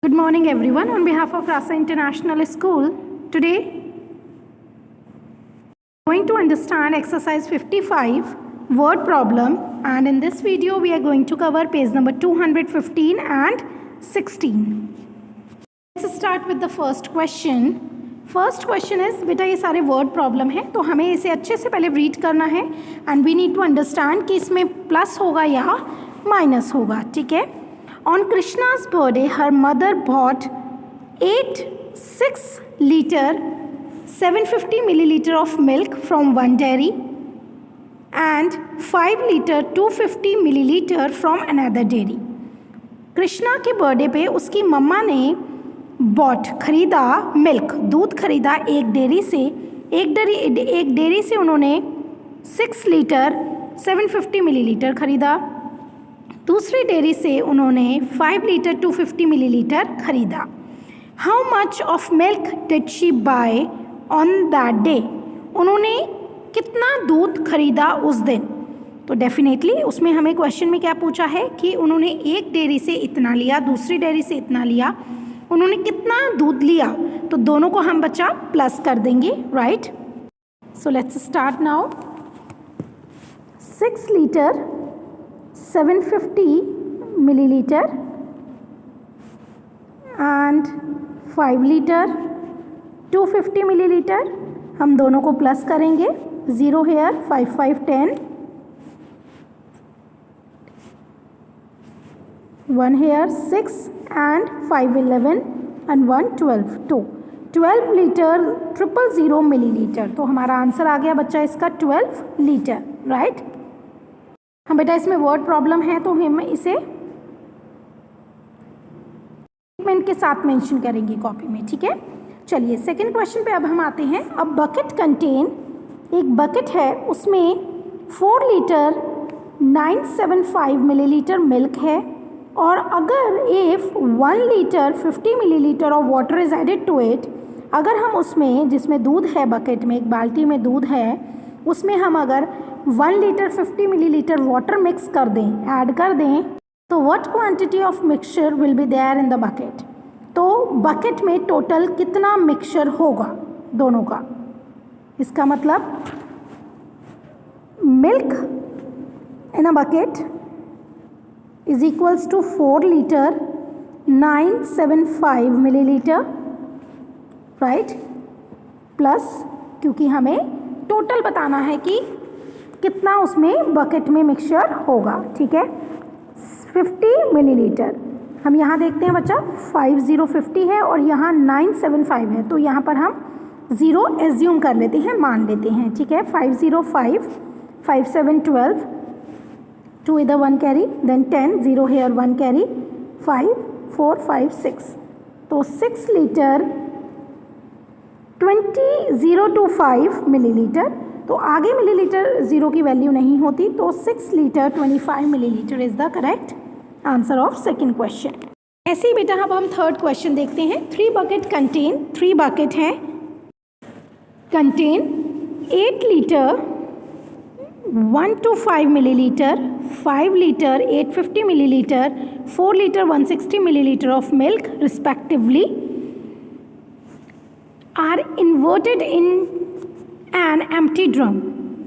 Good morning everyone. On behalf of Rasa International School, today we are going to understand exercise 55 word problem, and in this video we are going to cover page number 215 and 16. Let's start with the first question. First question is, बेटा ये सारे word problem है तो हमें इसे अच्छे से पहले रीड करना है and we need to understand कि इसमें प्लस होगा या माइनस होगा. ठीक है. On Krishna's birthday her mother bought 6 litre 750 millilitre of milk from one dairy and 5 litre 250 millilitre from another dairy. Krishna के बर्थडे पे उसकी मम्मा ने बॉट खरीदा मिल्क, दूध खरीदा एक डेयरी से उन्होंने 6 लीटर 750 मिलीलीटर खरीदा. दूसरी डेयरी से उन्होंने 5 लीटर 250 मिलीलीटर खरीदा. How much of milk did she buy on that day. उन्होंने कितना दूध खरीदा उस दिन. तो डेफिनेटली उसमें हमें क्वेश्चन में क्या पूछा है कि उन्होंने एक डेयरी से इतना लिया, दूसरी डेयरी से इतना लिया, उन्होंने कितना दूध लिया. तो दोनों को हम बच्चा प्लस कर देंगे, right. So let's start now. 6 litre 750 millilitre and 5 litre 250 millilitre, हम दोनों को प्लस करेंगे. 0 here 5 5 10, 1 here 6 and 5 11 and 1 12 12 litre 000 millilitre. तो हमारा आंसर आ गया बच्चा इसका 12 लीटर, राइट. हम बेटा इसमें वर्ड प्रॉब्लम है तो हम इसे स्टेटमेंट के साथ मेंशन करेंगे कॉपी में. ठीक है. चलिए सेकंड क्वेश्चन पे अब हम आते हैं. अब बकेट कंटेन, एक बकेट है उसमें 4 लीटर 975 मिलीलीटर मिल्क है और अगर if 1 litre 50 millilitre of water is added to it, अगर हम उसमें जिसमें दूध है बकेट में, एक बाल्टी में दूध है, उसमें हम अगर 1 लीटर 50 मिलीलीटर वाटर मिक्स कर दें, ऐड कर दें, तो what quantity of mixture will be there in the bucket. तो बकेट में टोटल कितना मिक्सचर होगा दोनों का. इसका मतलब milk in a bucket is equals to 4 litre 975 millilitre, right, plus क्योंकि हमें टोटल बताना है कि कितना उसमें बकेट में मिक्सचर होगा. ठीक है. 50 मिलीलीटर, हम यहाँ देखते हैं बच्चा 5050 है और यहाँ 975 है, तो यहाँ पर हम 0 एज्यूम कर लेते हैं, मान लेते हैं. ठीक है. 505 5 7 12, 2 इधर 1 कैरी, देन 10, 0 हेयर 1 कैरी, 5 4 5 6. तो 6 लीटर 2025 मिलीलीटर. तो आगे मिलीलीटर 0 की वैल्यू नहीं होती, तो 6 litre 25 millilitre is the correct answer of second question. ऐसे ही बेटा अब हम थर्ड क्वेश्चन देखते हैं. 3 बकेट कंटेन, 3 बकेट हैं, contain 8 litre 125 millilitre, 5 litre 850 millilitre, 4 litre 160 millilitre of milk respectively are inverted in an empty drum.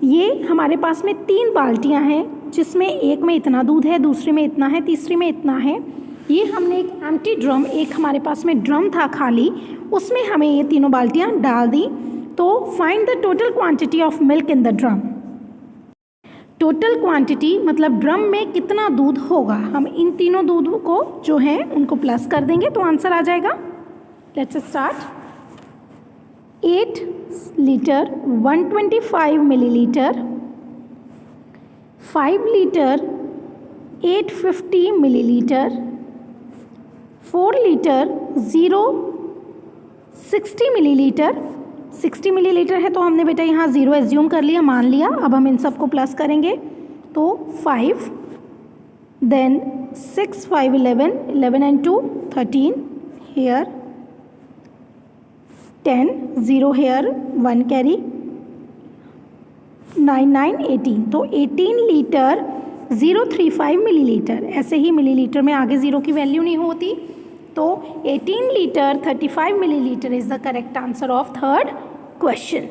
ये हमारे पास में 3 बाल्टियां हैं जिसमें एक में इतना दूध है, दूसरी में इतना है, तीसरी में इतना है. ये हमने एक एम्प्टी ड्रम, एक हमारे पास में ड्रम था खाली, उसमें हमें ये तीनों बाल्टियां डाल दी. तो find the total quantity of milk in the drum. Total quantity मतलब ड्रम में कितना दूध होगा. हम इन तीनों दूध को जो है उनको प्लस कर देंगे तो आंसर आ जाएगा. Let's start. 8 litre 125 millilitre, 5 litre 850 millilitre, 4 litre 60 millilitre. 60 millilitre है तो हमने बेटा यहाँ 0 एज्यूम कर लिया, मान लिया. अब हम इन सबको प्लस करेंगे तो 5, then 6 5 11, 11 and 2 13 here, 10 0 here 1 carry, 9 9 18. तो 18 लीटर 035 मिलीलीटर. ऐसे ही मिलीलीटर में आगे 0 की वैल्यू नहीं होती. तो 18 litre 35 millilitre is the correct answer of third question.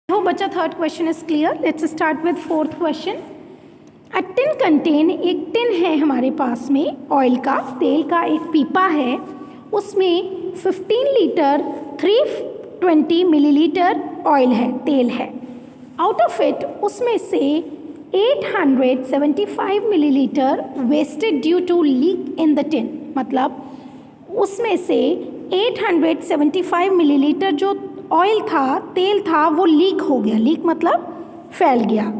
हो बच्चा, third question is clear. Let's start with fourth question. A tin contain, एक टिन है हमारे पास में ऑयल का, तेल का एक पीपा है, उसमें 15 लीटर 320 मिलीलीटर ऑयल है, तेल है। आउट ऑफ इट उसमें से 875 millilitre wasted due to leak in the tin, मतलब उसमें से 875 मिलीलीटर जो ऑयल था, तेल था, वो लीक हो गया। लीक मतलब फैल गया,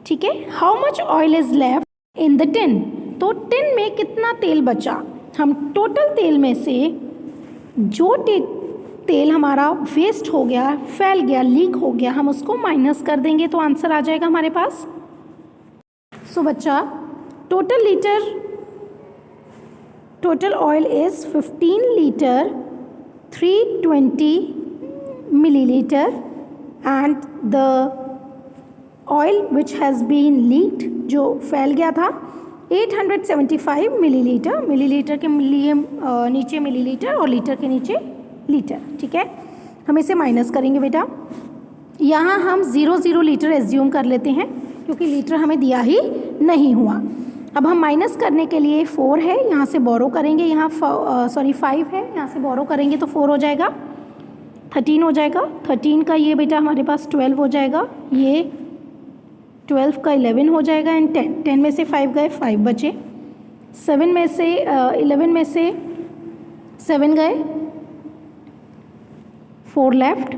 ठीक है। How much oil is left in the tin, तो टिन में कितना तेल बचा। हम टोटल तेल में से जो तेल हमारा वेस्ट हो गया, फैल गया, लीक हो गया, हम उसको माइनस कर देंगे तो आंसर आ जाएगा हमारे पास। सो बच्चा, total oil is 15 litre 320 milliliter and the oil which has been leaked, जो फैल गया था, 875 मिलीलीटर, मिलीलीटर के लिए नीचे मिलीलीटर और लीटर के नीचे लीटर, ठीक है। हम इसे माइनस करेंगे बेटा। यहाँ हम 0 लीटर एज्यूम कर लेते हैं क्योंकि लीटर हमें दिया ही नहीं हुआ। अब हम माइनस करने के लिए 4 है, यहाँ से बोरो करेंगे, यहाँ 5 है, यहाँ से बोरो करेंगे तो 4 हो जाएगा, 13 हो जाएगा। 13 का ये बेटा हमारे पास 12 हो जाएगा, ये 12 का 11 हो जाएगा एंड 10 में से 5 गए, 5 बचे। 7 में से 11 में से 7 गए, 4 लेफ्ट।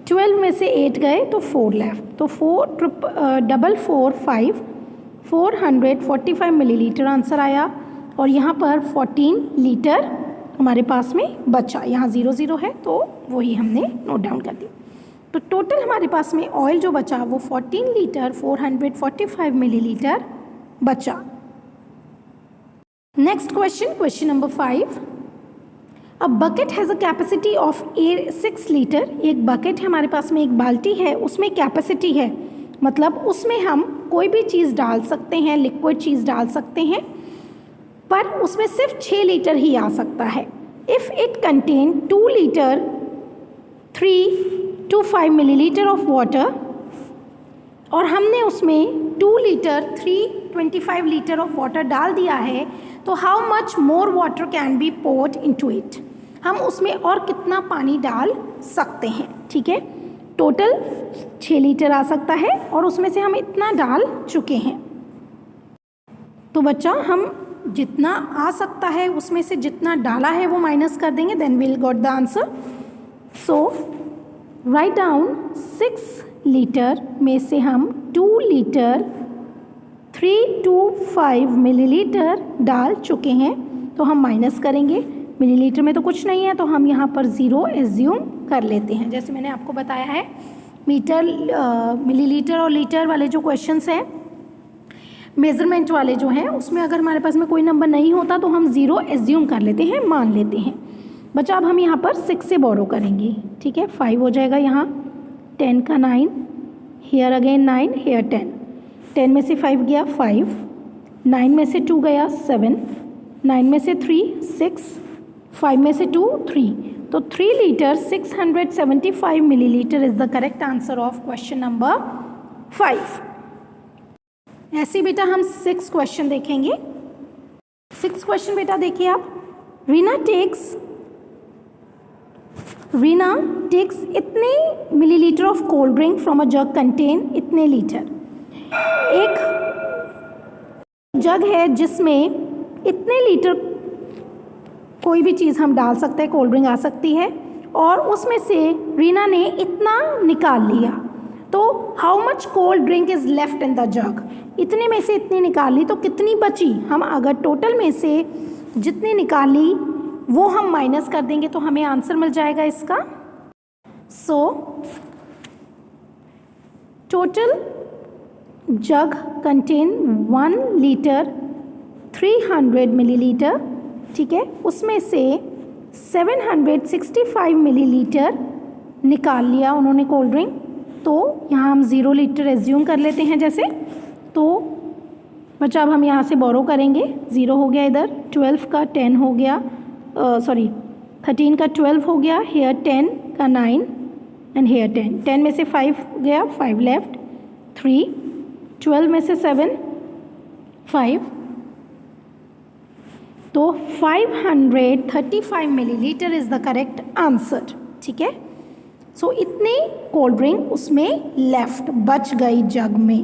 12 में से 8 गए तो 4 लेफ्ट। तो 445 मिलीलीटर आंसर आया और यहाँ पर 14 लीटर हमारे पास में बचा। यहाँ 0 है तो वही हमने नोट डाउन कर दी। तो टोटल हमारे पास में ऑयल जो बचा वो 14 लीटर 445 मिलीलीटर बचा। Next question, question number 5। A bucket has a capacity of 6 litre. एक बकेट है हमारे पास में, एक बाल्टी है, उसमें कैपेसिटी है, मतलब उसमें हम कोई भी चीज़ डाल सकते हैं, लिक्विड चीज़ डाल सकते हैं, पर उसमें सिर्फ 6 लीटर ही आ सकता है। If it contain 2 litre 325 millilitre of water, और हमने उसमें 2 लीटर 325 लीटर ऑफ वाटर डाल दिया है, तो how much more water can be poured into it, हम उसमें और कितना पानी डाल सकते हैं, ठीक है। टोटल 6 लीटर आ सकता है और उसमें से हम इतना डाल चुके हैं। तो बच्चा, हम जितना आ सकता है उसमें से जितना डाला है वो माइनस कर देंगे, then will got the answer. So write down 6 litre में से हम 2 लीटर 325 मिलीलीटर डाल चुके हैं, तो हम माइनस करेंगे। मिलीलीटर में तो कुछ नहीं है तो हम यहाँ पर 0 एज्यूम कर लेते हैं। जैसे मैंने आपको बताया है, मिलीलीटर और लीटर वाले जो क्वेश्चंस हैं, मेज़रमेंट वाले जो हैं, उसमें अगर हमारे पास में कोई नंबर नहीं होता तो हम 0 एज्यूम कर लेते हैं, मान लेते हैं। बच्चा, अब हम यहाँ पर 6 से बोरो करेंगे, ठीक है। 5 हो जाएगा, यहाँ 10 का 9, हेयर अगेन 9, हेयर 10, 10 में से 5 गया 5, 9 में से 2 गया 7, 9 में से 3 6, 5 में से 2 3, तो 3 litre 675 millilitre is the correct answer of question number 5। ऐसे बेटा हम 6 क्वेश्चन देखेंगे। 6 क्वेश्चन बेटा देखिए आप। रीना टेक्स इतने millilitre of cold drink from a jug contain इतने लीटर। एक जग है जिसमें इतने लीटर कोई भी चीज़ हम डाल सकते हैं, कोल्ड ड्रिंक आ सकती है, और उसमें से रीना ने इतना निकाल लिया, तो how much cold drink is left in the जग, इतने में से इतनी निकाली तो कितनी बची। हम अगर टोटल में से जितनी निकाली वो हम माइनस कर देंगे तो हमें आंसर मिल जाएगा इसका। सो टोटल जग कंटेन 1 लीटर 300 मिलीलीटर, ठीक है, उसमें से 765 मिलीलीटर निकाल लिया उन्होंने कोल्ड ड्रिंक, तो यहाँ हम 0 लीटर एज्यूम कर लेते हैं जैसे, तो बच्चा अब हम यहाँ से बोरो करेंगे, 0 हो गया इधर, 12 का 10 हो गया, 13 का 12 हो गया, हेयर 10 का 9 एंड हेयर 10, 10 में से 5 गया, 5 लेफ्ट, 3, 12 में से 7, 5, तो 535 millilitre is the correct answer, ठीक है। सो इतनी कोल्ड ड्रिंक उसमें लेफ्ट बच गई जग में।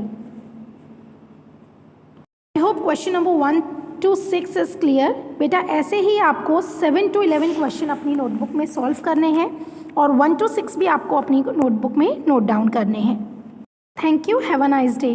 I hope question number 1 to 6 is clear. बेटा ऐसे ही आपको 7 to 11 क्वेश्चन अपनी नोटबुक में सॉल्व करने हैं और 1 to 6 भी आपको अपनी नोटबुक में नोट डाउन करने हैं। Thank you, have a nice day.